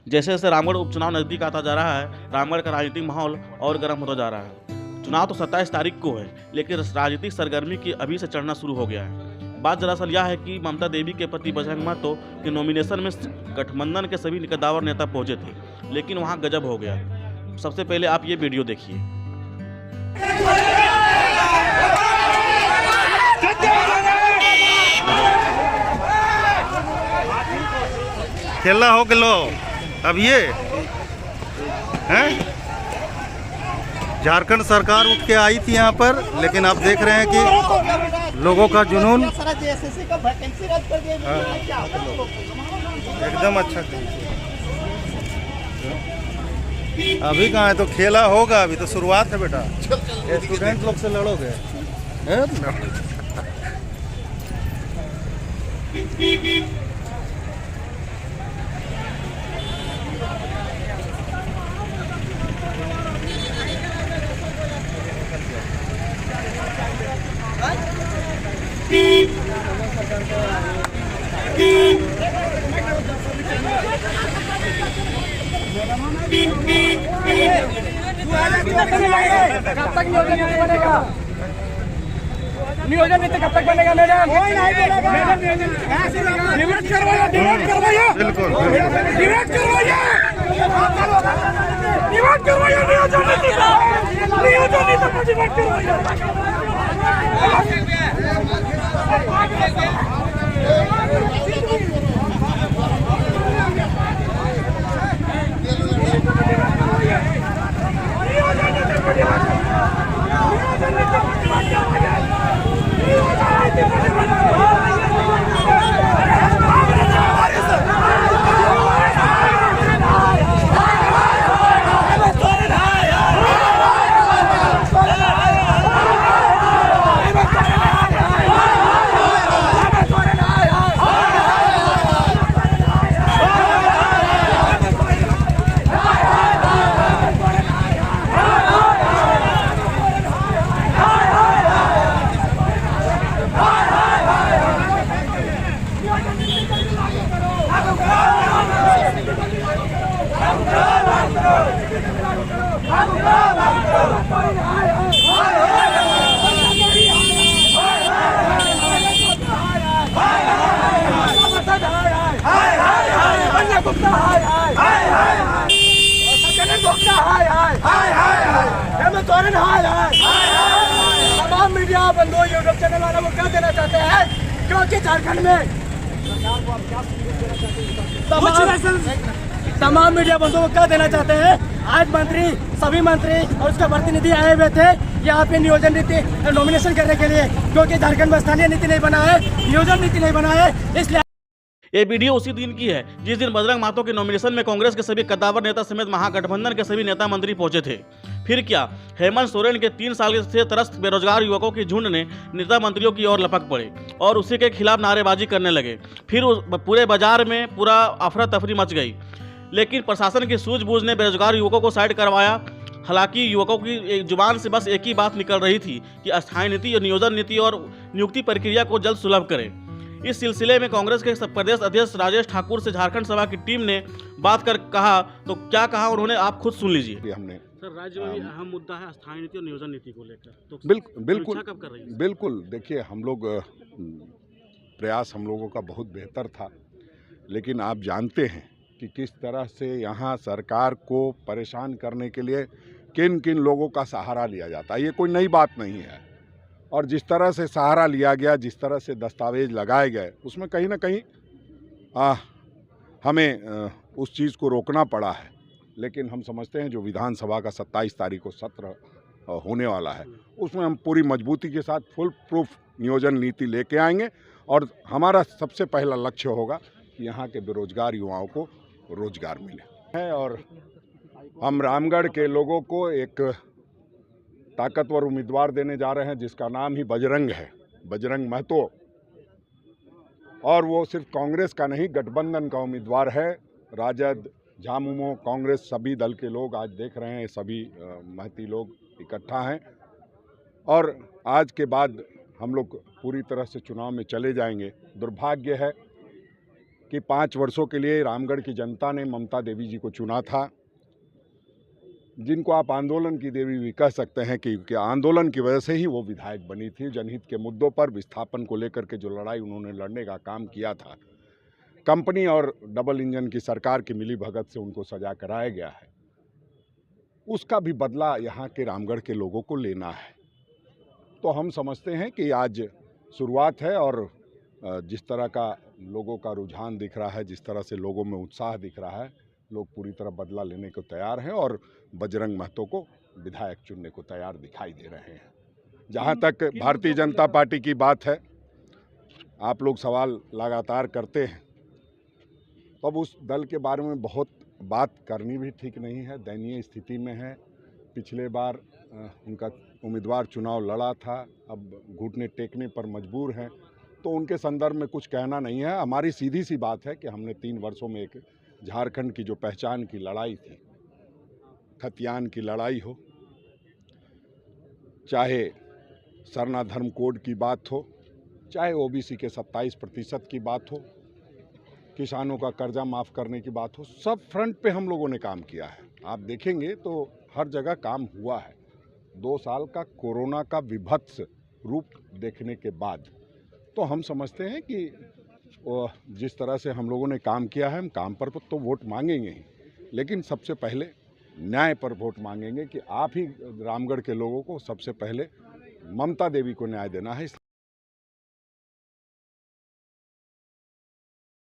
जैसे जैसे रामगढ़ उपचुनाव नजदीक आता जा रहा है, रामगढ़ का राजनीतिक माहौल और गर्म होता जा रहा है। चुनाव तो 27 तारीख को है, लेकिन राजनीतिक सरगर्मी की अभी से चढ़ना शुरू हो गया है। बात दरअसल यह है कि ममता देवी के पति बजरंग महतो के नॉमिनेशन में गठबंधन के सभी कद्दावर नेता पहुंचे थे, लेकिन वहां गजब हो गया। सबसे पहले आप ये वीडियो देखिए। खेला हो गलो अब ये हैं। झारखंड सरकार उठ के आई थी यहाँ पर, लेकिन आप देख रहे हैं कि लोगों का जुनून एकदम अच्छा। अभी कहाँ है तो खेला होगा, अभी तो शुरुआत है बेटा। स्टूडेंट लोग से लड़ोगे हैं? कब तक नियोजन नीति कब तक बनेगा मैडम? डिबेट करवाइए, डिबेट करवाइए, बिल्कुल डिबेट करवाइए, डिबेट करवाइए, नियोजन नीति का, नियोजन नीति पर डिबेट करवाइए। तमाम मीडिया बंधुओं, यूट्यूब चैनल वालों को क्या देना चाहते हैं? क्योंकि झारखंड में तमाम मीडिया बंधुओं को क्या देना चाहते हैं? आज मंत्री, सभी मंत्री और उसके प्रतिनिधि आए हुए थे यहाँ पे नियोजन नीति नॉमिनेशन करने के लिए, क्योंकि झारखंड में स्थानीय नीति नहीं बना है, नियोजन नीति नहीं बना है, इसलिए ये वीडियो उसी दिन की है जिस दिन बजरंग महतो के नॉमिनेशन में कांग्रेस के सभी कद्दावर नेता समेत महागठबंधन के सभी नेता मंत्री पहुंचे थे। फिर क्या, हेमंत सोरेन के 3 साल से त्रस्त बेरोजगार युवकों की झुंड ने नेता मंत्रियों की ओर लपक पड़े और उसी के खिलाफ नारेबाजी करने लगे। फिर पूरे बाजार में पूरा अफरा तफरी मच गई, लेकिन प्रशासन की सूझबूझ ने बेरोजगार युवकों को साइड करवाया। हालांकि युवकों की जुबान से बस एक ही बात निकल रही थी कि अस्थायी नीति और नियोजन नीति और नियुक्ति प्रक्रिया को जल्द सुलभ करें। इस सिलसिले में कांग्रेस के प्रदेश अध्यक्ष राजेश ठाकुर से झारखंड सभा की टीम ने बात कर कहा, तो क्या कहा उन्होंने आप खुद सुन लीजिए। हमने सर, राज्य में भी अहम मुद्दा है अस्थायी नीति और नियोजन नीति को लेकर, तो बिल्कुल कब कर रही है? बिल्कुल, देखिए हम लोग प्रयास हम लोगों का बहुत बेहतर था, लेकिन आप जानते हैं कि किस तरह से यहाँ सरकार को परेशान करने के लिए किन किन लोगों का सहारा लिया जाता है। ये कोई नई बात नहीं है, और जिस तरह से सहारा लिया गया, जिस तरह से दस्तावेज लगाए गए, उसमें कहीं ना कहीं हमें उस चीज़ को रोकना पड़ा है। लेकिन हम समझते हैं जो विधानसभा का 27 तारीख को सत्र होने वाला है, उसमें हम पूरी मजबूती के साथ फुल प्रूफ नियोजन नीति लेके आएंगे, और हमारा सबसे पहला लक्ष्य होगा कि यहाँ के बेरोजगार युवाओं को रोजगार मिले है। और हम रामगढ़ के लोगों को एक ताकतवर उम्मीदवार देने जा रहे हैं जिसका नाम ही बजरंग है, बजरंग महतो। और वो सिर्फ कांग्रेस का नहीं, गठबंधन का उम्मीदवार है। राजद, झामुमो, कांग्रेस सभी दल के लोग आज देख रहे हैं, सभी महती लोग इकट्ठा हैं। और आज के बाद हम लोग पूरी तरह से चुनाव में चले जाएंगे। दुर्भाग्य है कि 5 वर्षों के लिए रामगढ़ की जनता ने ममता देवी जी को चुना था, जिनको आप आंदोलन की देवी भी कह सकते हैं कि आंदोलन की वजह से ही वो विधायक बनी थी। जनहित के मुद्दों पर विस्थापन को लेकर के जो लड़ाई उन्होंने लड़ने का काम किया था, कंपनी और डबल इंजन की सरकार की मिलीभगत से उनको सजा कराया गया है, उसका भी बदला यहाँ के रामगढ़ के लोगों को लेना है। तो हम समझते हैं कि आज शुरुआत है और जिस तरह का लोगों का रुझान दिख रहा है, जिस तरह से लोगों में उत्साह दिख रहा है, लोग पूरी तरह बदला लेने को तैयार हैं और बजरंग महतो को विधायक चुनने को तैयार दिखाई दे रहे हैं। जहां तक भारतीय जनता पार्टी की बात है, आप लोग सवाल लगातार करते हैं, तो अब उस दल के बारे में बहुत बात करनी भी ठीक नहीं है, दयनीय स्थिति में है। पिछले बार उनका उम्मीदवार चुनाव लड़ा था, अब घुटने टेकने पर मजबूर हैं, तो उनके संदर्भ में कुछ कहना नहीं है। हमारी सीधी सी बात है कि हमने 3 वर्षों में एक झारखंड की जो पहचान की लड़ाई थी, खतियान की लड़ाई हो, चाहे सरना धर्म कोड की बात हो, चाहे ओबीसी के 27% की बात हो, किसानों का कर्जा माफ़ करने की बात हो, सब फ्रंट पे हम लोगों ने काम किया है। आप देखेंगे तो हर जगह काम हुआ है। 2 साल का कोरोना का विभत्स रूप देखने के बाद तो हम समझते हैं कि जिस तरह से हम लोगों ने काम किया है, हम काम पर तो वोट मांगेंगे ही, लेकिन सबसे पहले न्याय पर वोट मांगेंगे कि आप ही रामगढ़ के लोगों को सबसे पहले ममता देवी को न्याय देना है। इसलिए